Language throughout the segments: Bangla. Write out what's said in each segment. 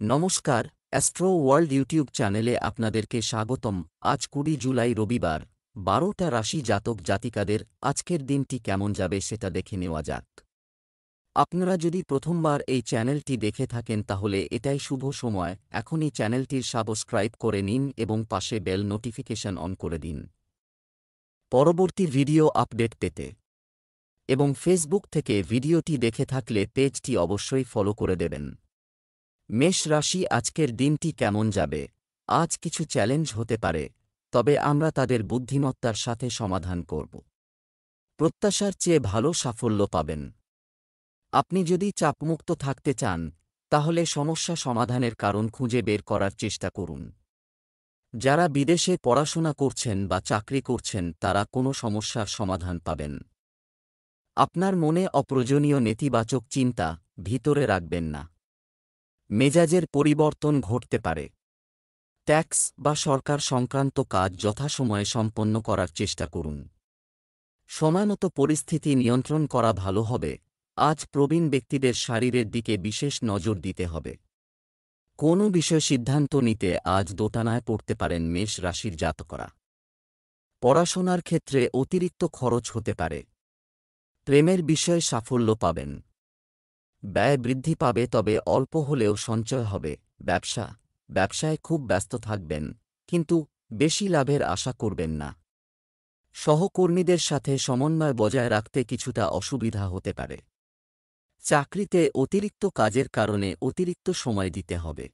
নমস্কার, অ্যাস্ট্রো ওয়ার্ল্ড ইউটিউব চ্যানেলে আপনাদেরকে স্বাগতম। আজ ২০ জুলাই রবিবার, ১২টা রাশি জাতক জাতিকাদের আজকের দিনটি কেমন যাবে সেটা দেখে নেওয়া যাক। আপনারা যদি প্রথমবার এই চ্যানেলটি দেখে থাকেন তাহলে এটাই শুভ সময়, এখনই চ্যানেলটির সাবস্ক্রাইব করে নিন এবং পাশে বেল নোটিফিকেশন অন করে দিন পরবর্তী ভিডিও আপডেট পেতে। এবং ফেসবুক থেকে ভিডিওটি দেখে থাকলে পেজটি অবশ্যই ফলো করে দেবেন। মেষ রাশি আজকের দিনটি কেমন যাবে? আজ কিছু চ্যালেঞ্জ হতে পারে, তবে আমরা তাদের বুদ্ধিমত্তার সাথে সমাধান করব। প্রত্যাশার চেয়ে ভালো সাফল্য পাবেন। আপনি যদি চাপমুক্ত থাকতে চান, তাহলে সমস্যা সমাধানের কারণ খুঁজে বের করার চেষ্টা করুন। যারা বিদেশে পড়াশোনা করছেন বা চাকরি করছেন তারা কোনো সমস্যার সমাধান পাবেন। আপনার মনে অপ্রয়োজনীয় নেতিবাচক চিন্তা ভিতরে রাখবেন না। মেজাজের পরিবর্তন ঘটতে পারে। ট্যাক্স বা সরকার সংক্রান্ত কাজ যথাসময়ে সম্পন্ন করার চেষ্টা করুন। সময়মতো পরিস্থিতি নিয়ন্ত্রণ করা ভালো হবে। আজ প্রবীণ ব্যক্তিদের শরীরের দিকে বিশেষ নজর দিতে হবে। কোনো বিষয়ে সিদ্ধান্ত নিতে আজ দোটানায় পড়তে পারেন মেষ রাশির জাতকরা। পড়াশোনার ক্ষেত্রে অতিরিক্ত খরচ হতে পারে। প্রেমের বিষয়ে সাফল্য পাবেন। ব্যয় বৃদ্ধি পাবে, তবে অল্প হলেও সঞ্চয় হবে। ব্যবসায় খুব ব্যস্ত থাকবেন, কিন্তু বেশি লাভের আশা করবেন না। সহকর্মীদের সাথে সমন্বয় বজায় রাখতে কিছুটা অসুবিধা হতে পারে। চাকরিতে অতিরিক্ত কাজের কারণে অতিরিক্ত সময় দিতে হবে।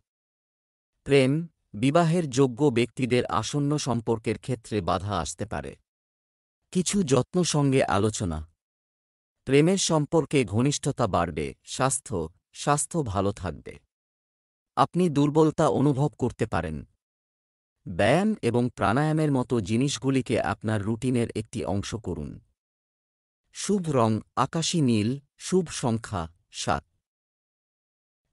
প্রেম, বিবাহের যোগ্য ব্যক্তিদের আসন্ন সম্পর্কের ক্ষেত্রে বাধা আসতে পারে। কিছু যত্ন সঙ্গে আলোচনা। প্রেমের সম্পর্কে ঘনিষ্ঠতা বাড়বে। স্বাস্থ্য ভালো থাকবে। আপনি দুর্বলতা অনুভব করতে পারেন। ব্যায়াম এবং প্রাণায়ামের মতো জিনিসগুলিকে আপনার রুটিনের একটি অংশ করুন। শুভ রং আকাশী নীল। শুভ সংখ্যা ৭।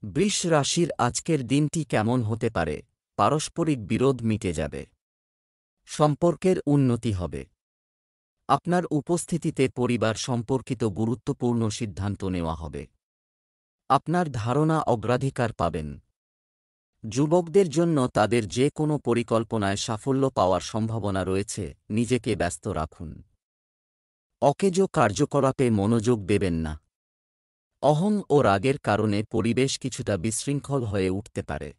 বৃষ রাশির আজকের দিনটি কেমন হতে পারে? পারস্পরিক বিরোধ মিটে যাবে। সম্পর্কের উন্নতি হবে। আপনার উপস্থিতিতে পরিবার সম্পর্কিত গুরুত্বপূর্ণ সিদ্ধান্ত নেওয়া হবে। আপনার ধারণা অগ্রাধিকার পাবেন। যুবকদের জন্য তাদের যে কোনো পরিকল্পনায় সাফল্য পাওয়ার সম্ভাবনা রয়েছে। নিজেকে ব্যস্ত রাখুন। অকেজো কার্যকলাপে মনোযোগ দেবেন না। অহং ও রাগের কারণে পরিবেশ কিছুটা বিশৃঙ্খল হয়ে উঠতে পারে।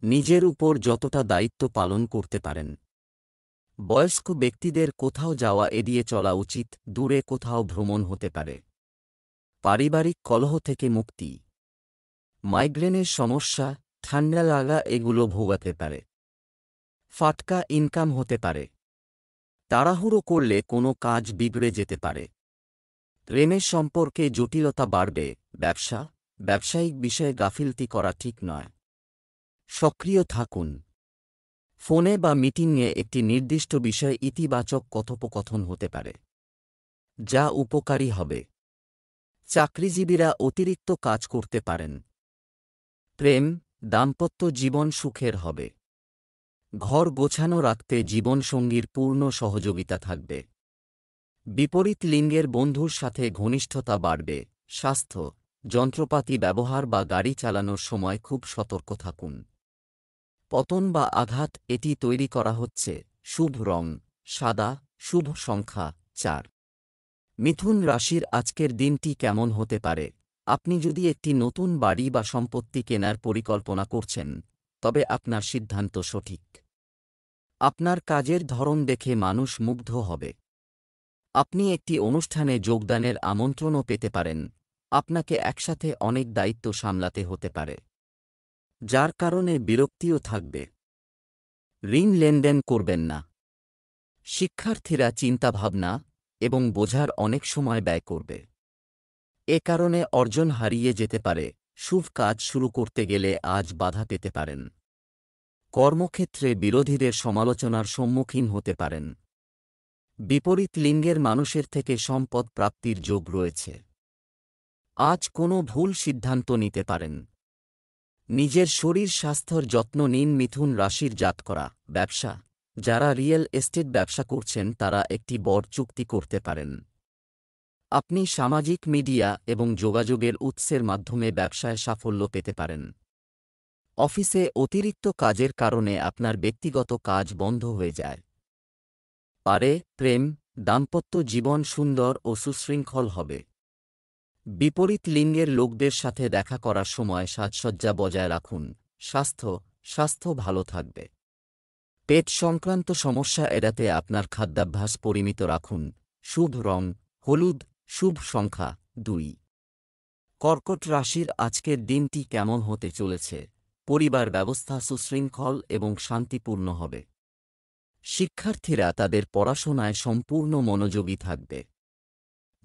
নিজের উপর যতটা দায়িত্ব পালন করতে পারেন। বয়স্ক ব্যক্তিদের কোথাও যাওয়া এড়িয়ে চলা উচিত। দূরে কোথাও ভ্রমণ হতে পারে। পারিবারিক কলহ থেকে মুক্তি। মাইগ্রেনের সমস্যা, ঠান্ডা লাগা এগুলো ভোগাতে পারে। ফাটকা ইনকাম হতে পারে। তাড়াহুড়ো করলে কোনো কাজ বিগড়ে যেতে পারে। প্রেমের সম্পর্কে জটিলতা বাড়বে। ব্যবসায়িক বিষয়ে গাফিলতি করা ঠিক নয়। সক্রিয় থাকুন। ফোনে বা মিটিংয়ে একটি নির্দিষ্ট বিষয়ে ইতিবাচক কথোপকথন হতে পারে, যা উপকারী হবে। চাকরিজীবীরা অতিরিক্ত কাজ করতে পারেন। প্রেম, দাম্পত্য জীবন সুখের হবে। ঘর গোছানো রাখতে জীবনসঙ্গীর পূর্ণ সহযোগিতা থাকবে। বিপরীত লিঙ্গের বন্ধুর সাথে ঘনিষ্ঠতা বাড়বে। স্বাস্থ্য, যন্ত্রপাতি ব্যবহার বা গাড়ি চালানোর সময় খুব সতর্ক থাকুন। পতন বা আঘাত এটি তৈরি করা হচ্ছে। শুভ রং সাদা। শুভ সংখ্যা ৪। মিথুন রাশির আজকের দিনটি কেমন হতে পারে? আপনি যদি একটি নতুন বাড়ি বা সম্পত্তি কেনার পরিকল্পনা করছেন, তবে আপনার সিদ্ধান্ত সঠিক। আপনার কাজের ধরন দেখে মানুষ মুগ্ধ হবে। আপনি একটি অনুষ্ঠানে যোগদানের আমন্ত্রণও পেতে পারেন। আপনাকে একসাথে অনেক দায়িত্ব সামলাতে হতে পারে, যার কারণে বিরক্তিও থাকবে। ঋণ লেনদেন করবেন না। শিক্ষার্থীরা চিন্তাভাবনা এবং বোঝার অনেক সময় ব্যয় করবে। এ কারণে অর্জন হারিয়ে যেতে পারে। শুভ কাজ শুরু করতে গেলে আজ বাধা পেতে পারেন। কর্মক্ষেত্রে বিরোধীদের সমালোচনার সম্মুখীন হতে পারেন। বিপরীত লিঙ্গের মানুষের থেকে সম্পদ প্রাপ্তির যোগ রয়েছে। আজ কোনো ভুল সিদ্ধান্ত নিতে পারেন। নিজের শরীর স্বাস্থ্যের যত্ন নিন। মিথুন রাশির জাতকরা। যারা রিয়েল এস্টেট ব্যবসা করছেন তারা একটি বড় চুক্তি করতে পারেন। আপনি সামাজিক মিডিয়া এবং যোগাযোগের উৎসের মাধ্যমে ব্যবসায় সাফল্য পেতে পারেন। অফিসে অতিরিক্ত কাজের কারণে আপনার ব্যক্তিগত কাজ বন্ধ হয়ে যায়। প্রেম, দাম্পত্য জীবন সুন্দর ও সুশৃঙ্খল হবে। বিপরীত লিঙ্গের লোকদের সাথে দেখা করার সময় সাজসজ্জা বজায় রাখুন। স্বাস্থ্য ভালো থাকবে। পেট সংক্রান্ত সমস্যা এড়াতে আপনার খাদ্যাভ্যাস পরিমিত রাখুন। শুভ রং হলুদ, শুভ সংখ্যা 2। কর্কট রাশির আজকের দিনটি কেমন হতে চলেছে? পরিবার ব্যবস্থা সুশৃঙ্খল এবং শান্তিপূর্ণ হবে। শিক্ষার্থীরা তাদের পড়াশোনায় সম্পূর্ণ মনোযোগী থাকবে।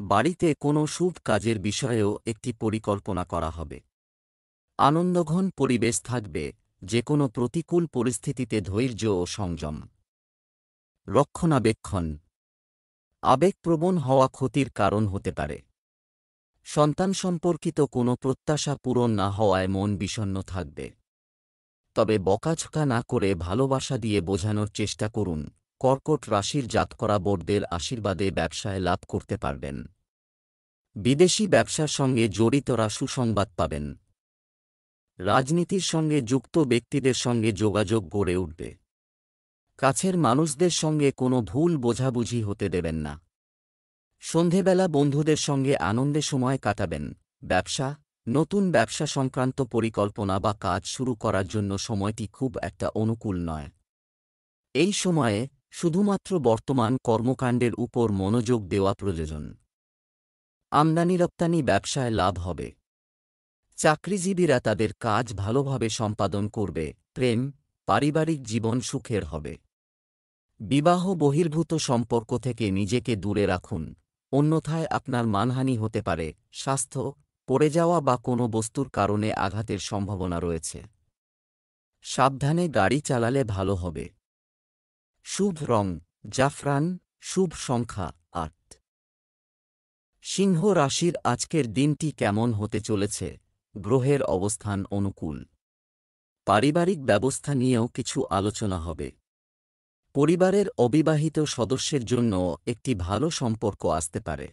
বাড়িতে কোনো শুভ কাজের বিষয়েও একটি পরিকল্পনা করা হবে। আনন্দঘন পরিবেশ থাকবে, যে কোনো প্রতিকূল পরিস্থিতিতে ধৈর্য ও সংযম। রক্ষণাবেক্ষণ, আবেগপ্রবণ হওয়া ক্ষতির কারণ হতে পারে। সন্তান সম্পর্কিত কোনো প্রত্যাশা পূরণ না হওয়ায় মন বিষণ্ণ থাকবে। তবে বকাঝকা না করে ভালোবাসা দিয়ে বোঝানোর চেষ্টা করুন। কর্কট রাশির জাতকরা বড়দের আশীর্বাদে ব্যবসায় লাভ করতে পারবেন। বিদেশি ব্যবসার সঙ্গে জড়িতরা সুসংবাদ পাবেন। রাজনীতির সঙ্গে যুক্ত ব্যক্তিদের সঙ্গে যোগাযোগ গড়ে উঠবে। কাছের মানুষদের সঙ্গে কোনো ভুল বোঝাবুঝি হতে দেবেন না। সন্ধেবেলা বন্ধুদের সঙ্গে আনন্দে সময় কাটাবেন। নতুন ব্যবসা সংক্রান্ত পরিকল্পনা বা কাজ শুরু করার জন্য সময়টি খুব একটা অনুকূল নয়। এই সময়ে শুধুমাত্র বর্তমান কর্মকাণ্ডের উপর মনোযোগ দেওয়া প্রয়োজন। আমদানি রপ্তানি ব্যবসায় লাভ হবে। চাকরিজীবীরা তাদের কাজ ভালোভাবে সম্পাদন করবে। প্রেম, পারিবারিক জীবন সুখের হবে। বিবাহ বহির্ভূত সম্পর্ক থেকে নিজেকে দূরে রাখুন, অন্যথায় আপনার মানহানি হতে পারে। স্বাস্থ্য, পড়ে যাওয়া বা কোনো বস্তুর কারণে আঘাতের সম্ভাবনা রয়েছে। সাবধানে গাড়ি চালালে ভালো হবে। শুভ রং জাফরান, শুভ সংখ্যা 8। সিংহ রাশির আজকের দিনটি কেমন হতে চলেছে? গ্রহের অবস্থান অনুকূল। পারিবারিক ব্যবস্থা নিয়েও কিছু আলোচনা হবে। পরিবারের অবিবাহিত সদস্যের জন্য একটি ভালো সম্পর্ক আসতে পারে।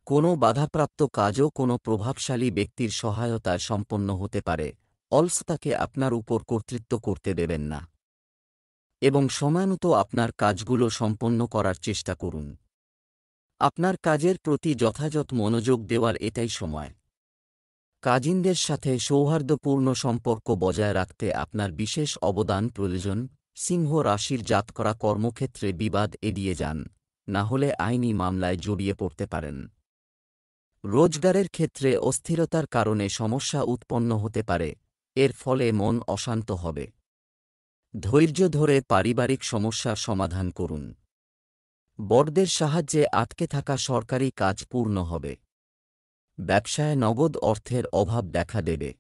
কোনো বাধাপ্রাপ্ত কাজও কোনো প্রভাবশালী ব্যক্তির সহায়তায় সম্পন্ন হতে পারে। অলসতাকে আপনার উপর কর্তৃত্ব করতে দেবেন না এবং সময়মতো আপনার কাজগুলো সম্পন্ন করার চেষ্টা করুন। আপনার কাজের প্রতি যথাযথ মনোযোগ দেওয়ার এটাই সময়। কাজিনদের সাথে সৌহার্দ্যপূর্ণ সম্পর্ক বজায় রাখতে আপনার বিশেষ অবদান প্রয়োজন। সিংহ রাশির জাতকরা কর্মক্ষেত্রে বিবাদ এড়িয়ে যান, না হলে আইনি মামলায় জড়িয়ে পড়তে পারেন। রোজগারের ক্ষেত্রে অস্থিরতার কারণে সমস্যা উৎপন্ন হতে পারে, এর ফলে মন অশান্ত হবে। ধৈর্য ধরে পারিবারিক সমস্যার সমাধান করুন। বড়দের সাহায্যে আটকে থাকা সরকারি কাজ পূর্ণ হবে। ব্যবসায় নগদ অর্থের অভাব দেখা দেবে।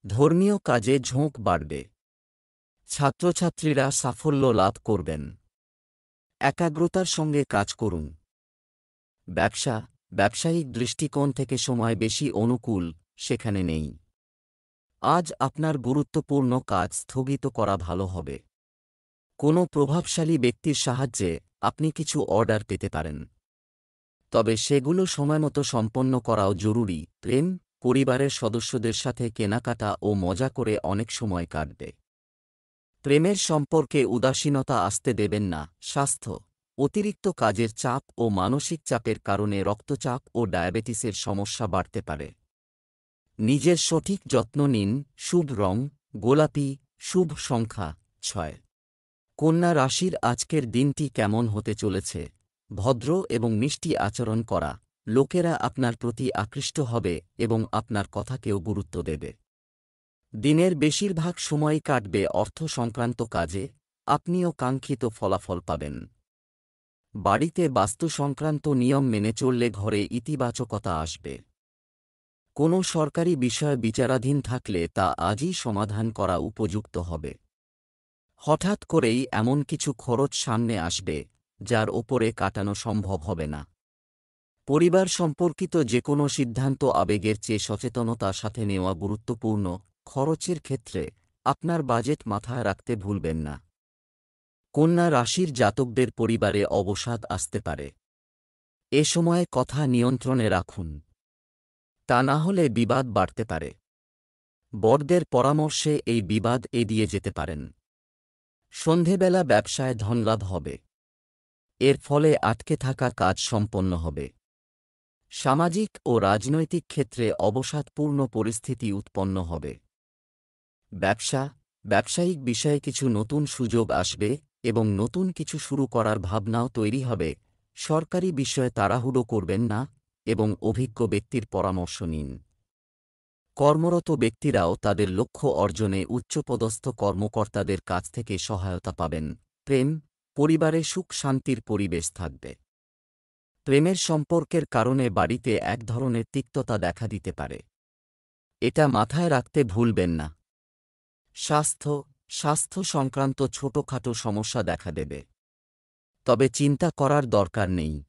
ধর্মীয় কাজে ঝোঁক বাড়বে। ছাত্রছাত্রীরা সাফল্য লাভ করবেন। একাগ্রতার সঙ্গে কাজ করুন। ব্যবসায়িক দৃষ্টিকোণ থেকে সময় বেশি অনুকূল সেখানে নেই। আজ আপনার গুরুত্বপূর্ণ কাজ স্থগিত করা ভালো হবে। কোনো প্রভাবশালী ব্যক্তির সাহায্যে আপনি কিছু অর্ডার পেতে পারেন, তবে সেগুলো সময়মতো সম্পন্ন করাও জরুরি। প্রেম, পরিবারের সদস্যদের সাথে কেনাকাটা ও মজা করে অনেক সময় কাটবে। প্রেমের সম্পর্কে উদাসীনতা আসতে দেবেন না। স্বাস্থ্য, অতিরিক্ত কাজের চাপ ও মানসিক চাপের কারণে রক্তচাপ ও ডায়াবেটিসের সমস্যা বাড়তে পারে। নিজের সঠিক যত্ন নিন। শুভ রং গোলাপি, শুভ সংখ্যা 6। কন্যা রাশির আজকের দিনটি কেমন হতে চলেছে? ভদ্র এবং মিষ্টি আচরণ করা লোকেরা আপনার প্রতি আকৃষ্ট হবে এবং আপনার কথাকেও গুরুত্ব দেবে। দিনের বেশিরভাগ সময় কাটবে অর্থ সংক্রান্ত কাজে, আপনিও কাঙ্ক্ষিত ফলাফল পাবেন। বাড়িতে বাস্তু সংক্রান্ত নিয়ম মেনে চললে ঘরে ইতিবাচকতা আসবে। কোনো সরকারি বিষয় বিচারাধীন থাকলে তা আজই সমাধান করা উপযুক্ত হবে। হঠাৎ করেই এমন কিছু খরচ সামনে আসবে যার ওপরে কাটানো সম্ভব হবে না। পরিবার সম্পর্কিত যে কোনো সিদ্ধান্ত আবেগের চেয়ে সচেতনতার সাথে নেওয়া গুরুত্বপূর্ণ। খরচের ক্ষেত্রে আপনার বাজেট মাথায় রাখতে ভুলবেন না। কন্যা রাশির জাতকদের পরিবারে অবসাদ আসতে পারে। এ সময়ে কথা নিয়ন্ত্রণে রাখুন, তা না হলে বিবাদ বাড়তে পারে। বড়দের পরামর্শে এই বিবাদ এড়িয়ে যেতে পারেন। সন্ধেবেলা ব্যবসায় ধনলাভ হবে। এর ফলে আটকে থাকা কাজ সম্পন্ন হবে। সামাজিক ও রাজনৈতিক ক্ষেত্রে অবসাদপূর্ণ পরিস্থিতি উৎপন্ন হবে। ব্যবসায়িক বিষয়ে কিছু নতুন সুযোগ আসবে এবং নতুন কিছু শুরু করার ভাবনাও তৈরি হবে। সরকারি বিষয়ে তাড়াহুড়ো করবেন না এবং অভিজ্ঞ ব্যক্তির পরামর্শ নিন। কর্মরত ব্যক্তিরাও তাদের লক্ষ্য অর্জনে উচ্চপদস্থ কর্মকর্তাদের কাছ থেকে সহায়তা পাবেন। পরিবারে সুখ শান্তির পরিবেশ থাকবে। প্রেমের সম্পর্কের কারণে বাড়িতে এক ধরনের তিক্ততা দেখা দিতে পারে। এটা মাথায় রাখতে ভুলবেন না। স্বাস্থ্য সংক্রান্ত ছোটখাটো সমস্যা দেখা দেবে। তবে চিন্তা করার দরকার নেই।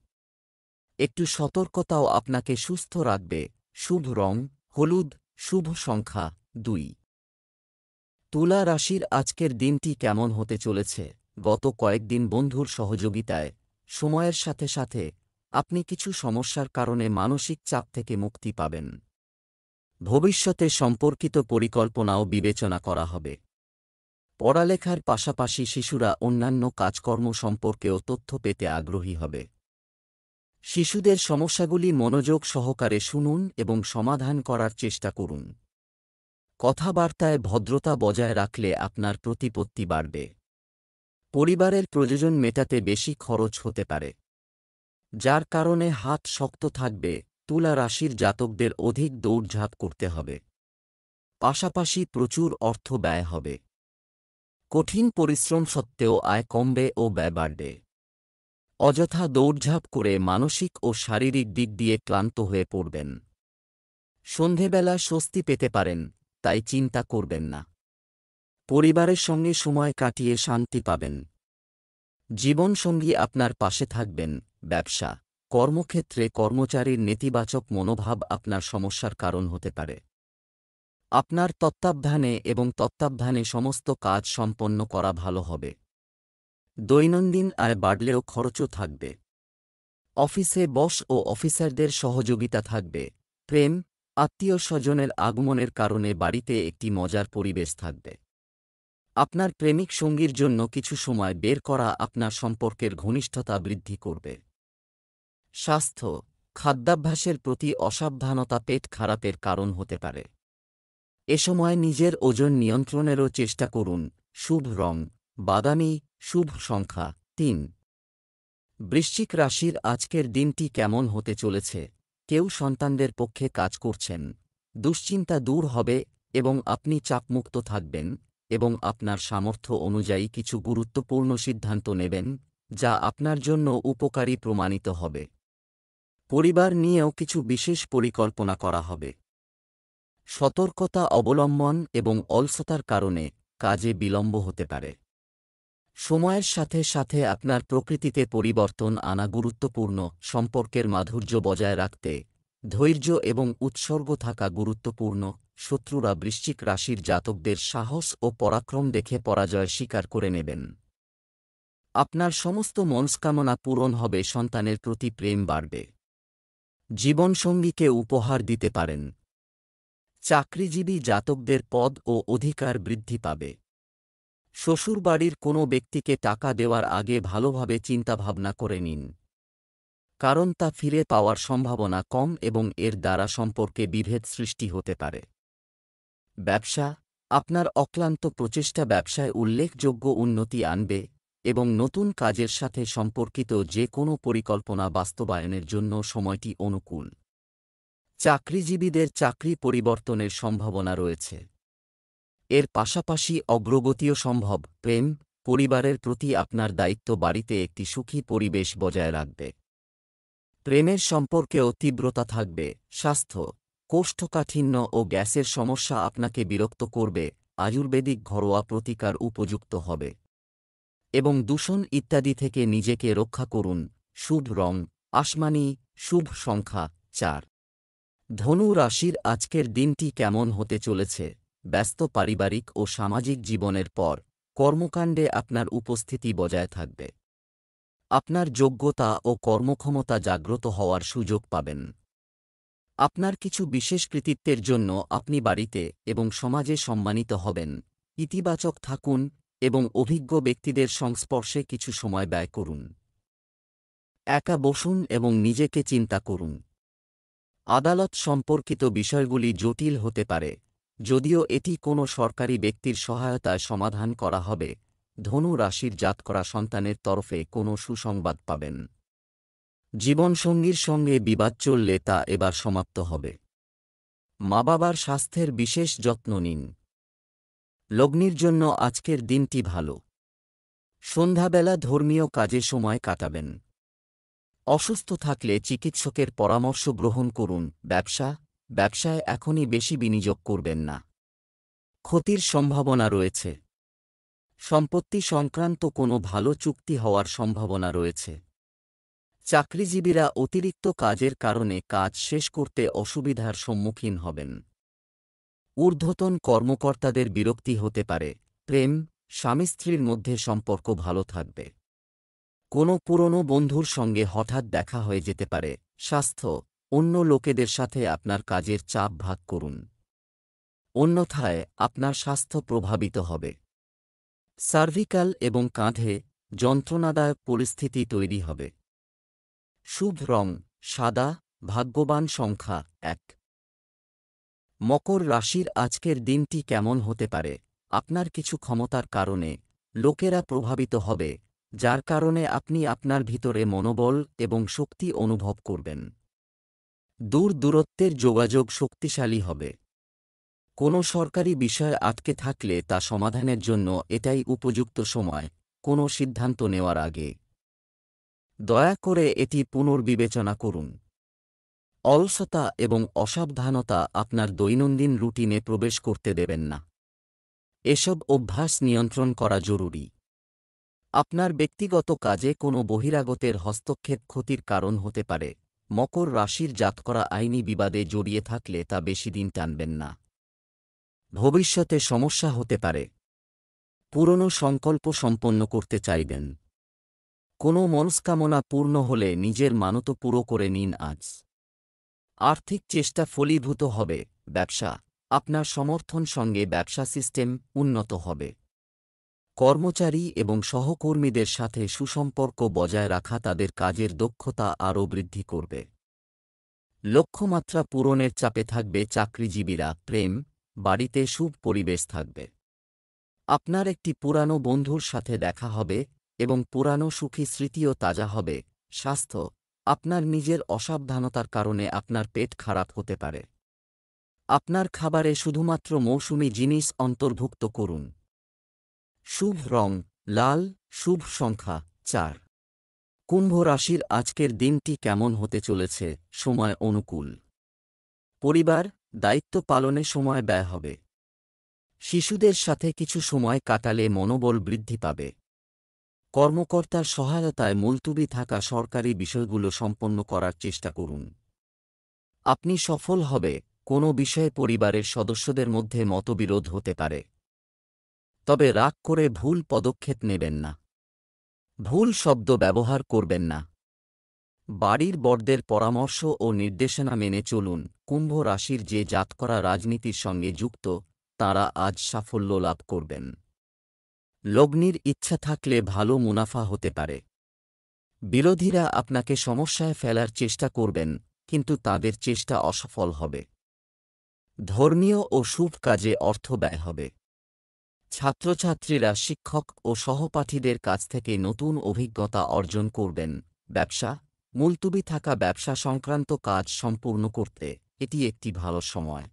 একটু সতর্কতাও আপনাকে সুস্থ রাখবে। শুভ রং হলুদ, শুভ সংখ্যা 2। তুলা রাশির আজকের দিনটি কেমন হতে চলেছে? গত কয়েকদিন বন্ধুর সহযোগিতায় সময়ের সাথে সাথে আপনি কিছু সমস্যার কারণে মানসিক চাপ থেকে মুক্তি পাবেন। ভবিষ্যতে সম্পর্কিত পরিকল্পনাও বিবেচনা করা হবে। পড়ালেখার পাশাপাশি শিশুরা অন্যান্য কাজকর্ম সম্পর্কেও তথ্য পেতে আগ্রহী হবে। শিশুদের সমস্যাগুলি মনোযোগ সহকারে শুনুন এবং সমাধান করার চেষ্টা করুন। কথাবার্তায় ভদ্রতা বজায় রাখলে আপনার প্রতিপত্তি বাড়বে। পরিবারের প্রয়োজন মেটাতে বেশি খরচ হতে পারে, যার কারণে হাত শক্ত থাকবে। তুলা রাশির জাতকদের অধিক দৌড়ঝাঁপ করতে হবে। পাশাপাশি প্রচুর অর্থ ব্যয় হবে। কঠিন পরিশ্রম সত্ত্বেও আয় কমবে ও ব্যয় বাড়বে। অযথা দৌড়ঝাঁপ করে মানসিক ও শারীরিক দিক দিয়ে ক্লান্ত হয়ে পড়বেন। সন্ধেবেলা স্বস্তি পেতে পারেন, তাই চিন্তা করবেন না। পরিবারের সঙ্গে সময় কাটিয়ে শান্তি পাবেন। জীবনসঙ্গী আপনার পাশে থাকবেন। কর্মক্ষেত্রে কর্মচারীর নেতিবাচক মনোভাব আপনার সমস্যার কারণ হতে পারে। আপনার তত্ত্বাবধানে সমস্ত কাজ সম্পন্ন করা ভালো হবে। দৈনন্দিন আয় বাড়লেও খরচও থাকবে। অফিসে বস ও অফিসারদের সহযোগিতা থাকবে। আত্মীয়-স্বজনের আগমনের কারণে বাড়িতে একটি মজার পরিবেশ থাকবে। আপনার প্রেমিক সঙ্গীর জন্য কিছু সময় বের করা আপনার সম্পর্কের ঘনিষ্ঠতা বৃদ্ধি করবে। খাদ্যাভ্যাসের প্রতি অসাবধানতা পেট খারাপের কারণ হতে পারে। এ সময় নিজের ওজন নিয়ন্ত্রণেরও চেষ্টা করুন। শুভ রং বাদামি, শুভ সংখ্যা 3। বৃশ্চিক রাশির আজকের দিনটি কেমন হতে চলেছে? কেউ সন্তানদের পক্ষে কাজ করছেন। দুশ্চিন্তা দূর হবে এবং আপনি চাপমুক্ত থাকবেন এবং আপনার সামর্থ্য অনুযায়ী কিছু গুরুত্বপূর্ণ সিদ্ধান্ত নেবেন, যা আপনার জন্য উপকারী প্রমাণিত হবে। পরিবার নিয়েও কিছু বিশেষ পরিকল্পনা করা হবে। সতর্কতা অবলম্বন এবং অলসতার কারণে কাজে বিলম্ব হতে পারে। সময়ের সাথে সাথে আপনার প্রকৃতিতে পরিবর্তন আনা গুরুত্বপূর্ণ। সম্পর্কের মাধুর্য বজায় রাখতে ধৈর্য এবং উৎসর্গ থাকা গুরুত্বপূর্ণ। শত্রুরা বৃশ্চিক রাশির জাতকদের সাহস ও পরাক্রম দেখে পরাজয় স্বীকার করে নেবেন। আপনার সমস্ত মনস্কামনা পূরণ হবে। সন্তানের প্রতি প্রেম বাড়বে। জীবনসঙ্গীকে উপহার দিতে পারেন। চাকরিজীবী জাতকদের পদ ও অধিকার বৃদ্ধি পাবে। শ্বশুরবাড়ির কোনো ব্যক্তিকে টাকা দেওয়ার আগে ভালোভাবে চিন্তাভাবনা করে নিন, কারণ তা ফিরে পাওয়ার সম্ভাবনা কম এবং এর দ্বারা সম্পর্কে বিভেদ সৃষ্টি হতে পারে। আপনার অক্লান্ত প্রচেষ্টা ব্যবসায় উল্লেখযোগ্য উন্নতি আনবে এবং নতুন কাজের সাথে সম্পর্কিত যে কোনো পরিকল্পনা বাস্তবায়নের জন্য সময়টি অনুকূল। চাকরিজীবীদের চাকরি পরিবর্তনের সম্ভাবনা রয়েছে। এর পাশাপাশি অগ্রগতিও সম্ভব। পরিবারের প্রতি আপনার দায়িত্ব বাড়িতে একটি সুখী পরিবেশ বজায় রাখবে। প্রেমের সম্পর্কেও তীব্রতা থাকবে। কোষ্ঠকাঠিন্য ও গ্যাসের সমস্যা আপনাকে বিরক্ত করবে। আয়ুর্বেদিক ঘরোয়া প্রতিকার উপযুক্ত হবে এবং দূষণ ইত্যাদি থেকে নিজেকে রক্ষা করুন। শুভ রং আসমানী, শুভ সংখ্যা 4। ধনু রাশির আজকের দিনটি কেমন হতে চলেছে? ব্যস্ত পারিবারিক ও সামাজিক জীবনের পর কর্মকাণ্ডে আপনার উপস্থিতি বজায় থাকবে। আপনার যোগ্যতা ও কর্মক্ষমতা জাগ্রত হওয়ার সুযোগ পাবেন। আপনার কিছু বিশেষ কৃতিত্বের জন্য আপনি বাড়িতে এবং সমাজে সম্মানিত হবেন। ইতিবাচক থাকুন এবং অভিজ্ঞ ব্যক্তিদের সংস্পর্শে কিছু সময় ব্যয় করুন। একা বসুন এবং নিজেকে চিন্তা করুন। আদালত সম্পর্কিত বিষয়গুলি জটিল হতে পারে, যদিও এটি কোনো সরকারি ব্যক্তির সহায়তায় সমাধান করা হবে। ধনু রাশির জাতকরা সন্তানের তরফে কোনো সুসংবাদ পাবেন। জীবনসঙ্গীর সঙ্গে বিবাদ চললে তা এবার সমাপ্ত হবে। মা বাবার স্বাস্থ্যের বিশেষ যত্ন নিন। লগ্নির জন্য আজকের দিনটি ভালো। সন্ধ্যাবেলা ধর্মীয় কাজে সময় কাটাবেন। অসুস্থ থাকলে চিকিৎসকের পরামর্শ গ্রহণ করুন। ব্যবসায় এখনই বেশি বিনিয়োগ করবেন না। ক্ষতির সম্ভাবনা রয়েছে। সম্পত্তি সংক্রান্ত কোনো ভালো চুক্তি হওয়ার সম্ভাবনা রয়েছে। চাকরিজীবীরা অতিরিক্ত কাজের কারণে কাজ শেষ করতে অসুবিধার সম্মুখীন হবেন। ঊর্ধ্বতন কর্মকর্তাদের বিরক্তি হতে পারে। প্রেম, স্বামী স্ত্রীর মধ্যে সম্পর্ক ভালো থাকবে। কোনো পুরনো বন্ধুর সঙ্গে হঠাৎ দেখা হয়ে যেতে পারে। স্বাস্থ্য, অন্য লোকেদের সাথে আপনার কাজের চাপ ভাগ করুন, অন্যথায় আপনার স্বাস্থ্য প্রভাবিত হবে। সার্ভিক্যাল এবং কাঁধে যন্ত্রণাদায়ক পরিস্থিতি তৈরি হবে। শুভ রং সাদা, ভাগ্যবান সংখ্যা 1। মকর রাশির আজকের দিনটি কেমন হতে পারে? আপনার কিছু ক্ষমতার কারণে লোকেরা প্রভাবিত হবে, যার কারণে আপনি আপনার ভিতরে মনোবল এবং শক্তি অনুভব করবেন। দূরত্বের যোগাযোগ শক্তিশালী হবে। কোনো সরকারি বিষয় আটকে থাকলে তা সমাধানের জন্য এটাই উপযুক্ত সময়, কোনো সিদ্ধান্ত নেওয়ার আগে দয়া করে এটি পুনর্বিবেচনা করুন। অলসতা এবং অসাবধানতা আপনার দৈনন্দিন রুটিনে প্রবেশ করতে দেবেন না। এসব অভ্যাস নিয়ন্ত্রণ করা জরুরি। আপনার ব্যক্তিগত কাজে কোনো বহিরাগতের হস্তক্ষেপ ক্ষতির কারণ হতে পারে। মকর রাশির জাতকরা আইনি বিবাদে জড়িয়ে থাকলে তা বেশিদিন টানবেন না। ভবিষ্যতে সমস্যা হতে পারে। পুরনো সংকল্প সম্পন্ন করতে চাইবেন। কোনো মনস্কামনা পূর্ণ হলে নিজের মানত পুরো করে নিন আজ। আর্থিক চেষ্টা ফলীভূত হবে। ব্যবসা, আপনার সমর্থন সঙ্গে ব্যবসা সিস্টেম উন্নত হবে। কর্মচারী এবং সহকর্মীদের সাথে সুসম্পর্ক বজায় রাখা তাদের কাজের দক্ষতা আরও বৃদ্ধি করবে। লক্ষ্যমাত্রা পূরণের চাপে থাকবে চাকরিজীবীরা। প্রেম, বাড়িতে শুভ পরিবেশ থাকবে। আপনার একটি পুরানো বন্ধুর সাথে দেখা হবে এবং পুরানো সুখী স্মৃতিও তাজা হবে। স্বাস্থ্য, আপনার নিজের অসাবধানতার কারণে আপনার পেট খারাপ হতে পারে। আপনার খাবারে শুধুমাত্র মৌসুমী জিনিস অন্তর্ভুক্ত করুন। শুভ রং লাল, শুভ সংখ্যা 4। কুম্ভ রাশির আজকের দিনটি কেমন হতে চলেছে? সময় অনুকূল। পরিবার, দায়িত্ব পালনে সময় ব্যয় হবে। শিশুদের সাথে কিছু সময় কাটালে মনোবল বৃদ্ধি পাবে। কর্মকর্তার সহায়তায় মুলতুবি থাকা সরকারি বিষয়গুলো সম্পন্ন করার চেষ্টা করুন। আপনি সফল হবে। কোনো বিষয়ে পরিবারের সদস্যদের মধ্যে মতবিরোধ হতে পারে, তবে রাগ করে ভুল পদক্ষেপ নেবেন না। ভুল শব্দ ব্যবহার করবেন না। বাড়ির বড়দের পরামর্শ ও নির্দেশনা মেনে চলুন। কুম্ভ রাশির যে জাতকরা রাজনীতির সঙ্গে যুক্ত, তাঁরা আজ সাফল্য লাভ করবেন। লগ্নির ইচ্ছা থাকলে ভালো মুনাফা হতে পারে। বিরোধীরা আপনাকে সমস্যায় ফেলার চেষ্টা করবেন, কিন্তু তাদের চেষ্টা অসফল হবে। ধর্মীয় ও শুভ কাজে অর্থ ব্যয় হবে। ছাত্রছাত্রীরা শিক্ষক ও সহপাঠীদের কাছ থেকে নতুন অভিজ্ঞতা অর্জন করবেন। ব্যবসা, মুলতুবি থাকা ব্যবসা সংক্রান্ত কাজ সম্পূর্ণ করতে এটি একটি ভালো সময়।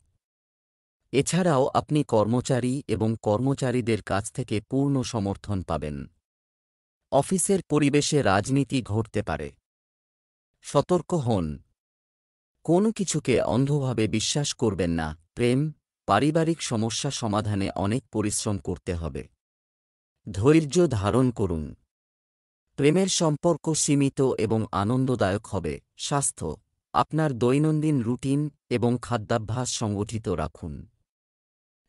এছাড়াও আপনি কর্মচারী এবং কর্মচারীদের কাছ থেকে পূর্ণ সমর্থন পাবেন। অফিসের পরিবেশে রাজনীতি ঘটতে পারে। সতর্ক হন। কোনো কিছুকে অন্ধভাবে বিশ্বাস করবেন না। প্রেম, পারিবারিক সমস্যা সমাধানে অনেক পরিশ্রম করতে হবে। ধৈর্য ধারণ করুন। প্রেমের সম্পর্ক সীমিত এবং আনন্দদায়ক হবে। স্বাস্থ্য, আপনার দৈনন্দিন রুটিন এবং খাদ্যাভ্যাস সংগঠিত রাখুন।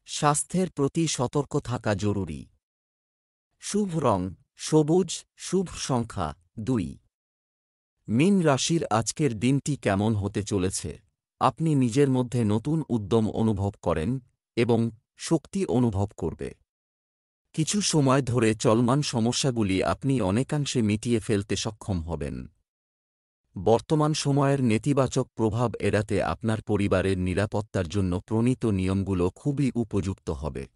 স্বাস্থ্যের প্রতি সতর্ক থাকা জরুরি। শুভ রং সবুজ, শুভ সংখ্যা 2। মীন রাশির আজকের দিনটি কেমন হতে চলেছে? আপনি নিজের মধ্যে নতুন উদ্যম অনুভব করেন এবং শক্তি অনুভব করবে। কিছু সময় ধরে চলমান সমস্যাগুলি আপনি অনেকাংশে মিটিয়ে ফেলতে সক্ষম হবেন। বর্তমান সময়ের নেতিবাচক প্রভাব এড়াতে আপনার পরিবারের নিরাপত্তার জন্য প্রণীত নিয়মগুলো খুবই উপযুক্ত হবে।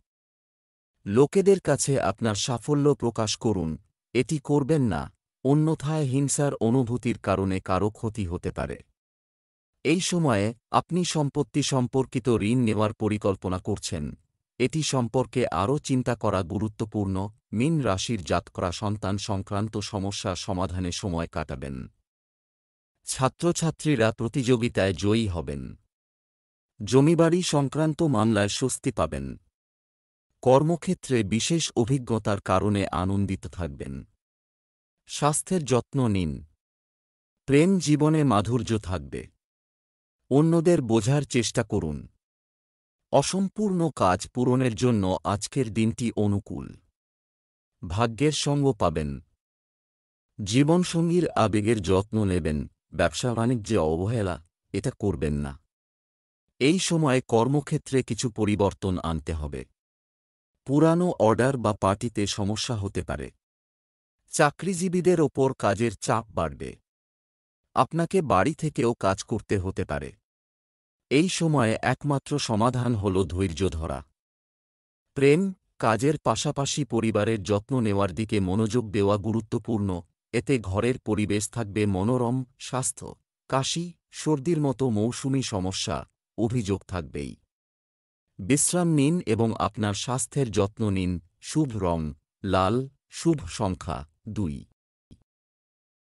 লোকেদের কাছে আপনার সাফল্য প্রকাশ করুন, এটি করবেন না, অন্যথায় হিংসার অনুভূতির কারণে কারো ক্ষতি হতে পারে। এই সময়ে আপনি সম্পত্তি সম্পর্কিত ঋণ নেওয়ার পরিকল্পনা করছেন, এটি সম্পর্কে আরও চিন্তা করা গুরুত্বপূর্ণ। মীন রাশির জাতকরা সন্তান সংক্রান্ত সমস্যা সমাধানে সময় কাটাবেন। ছাত্রছাত্রীরা প্রতিযোগিতায় জয়ী হবেন। জমিবাড়ি সংক্রান্ত মামলায় স্বস্তি পাবেন। কর্মক্ষেত্রে বিশেষ অভিজ্ঞতার কারণে আনন্দিত থাকবেন। স্বাস্থ্যের যত্ন নিন। প্রেম জীবনে মাধুর্য থাকবে। অন্যদের বোঝার চেষ্টা করুন। অসম্পূর্ণ কাজ পূরণের জন্য আজকের দিনটি অনুকূল। ভাগ্যের সঙ্গ পাবেন। জীবনসঙ্গীর আবেগের যত্ন নেবেন। ব্যবসা বাণিজ্যে অবহেলা এটা করবেন না। এই সময়ে কর্মক্ষেত্রে কিছু পরিবর্তন আনতে হবে। পুরানো অর্ডার বা পার্টিতে সমস্যা হতে পারে। চাকরিজীবীদের ওপর কাজের চাপ বাড়বে। আপনাকে বাড়ি থেকেও কাজ করতে হতে পারে। এই সময়ে একমাত্র সমাধান হল ধৈর্য ধরা। প্রেম, কাজের পাশাপাশি পরিবারের যত্ন নেওয়ার দিকে মনোযোগ দেওয়া গুরুত্বপূর্ণ, এতে ঘরের পরিবেশ থাকবে মনোরম। স্বাস্থ্য, কাশি, সর্দির মতো মৌসুমি সমস্যা, অভিযোগ থাকবেই। বিশ্রাম নিন এবং আপনার স্বাস্থ্যের যত্ন নিন। শুভ রং লাল, শুভ সংখ্যা 2।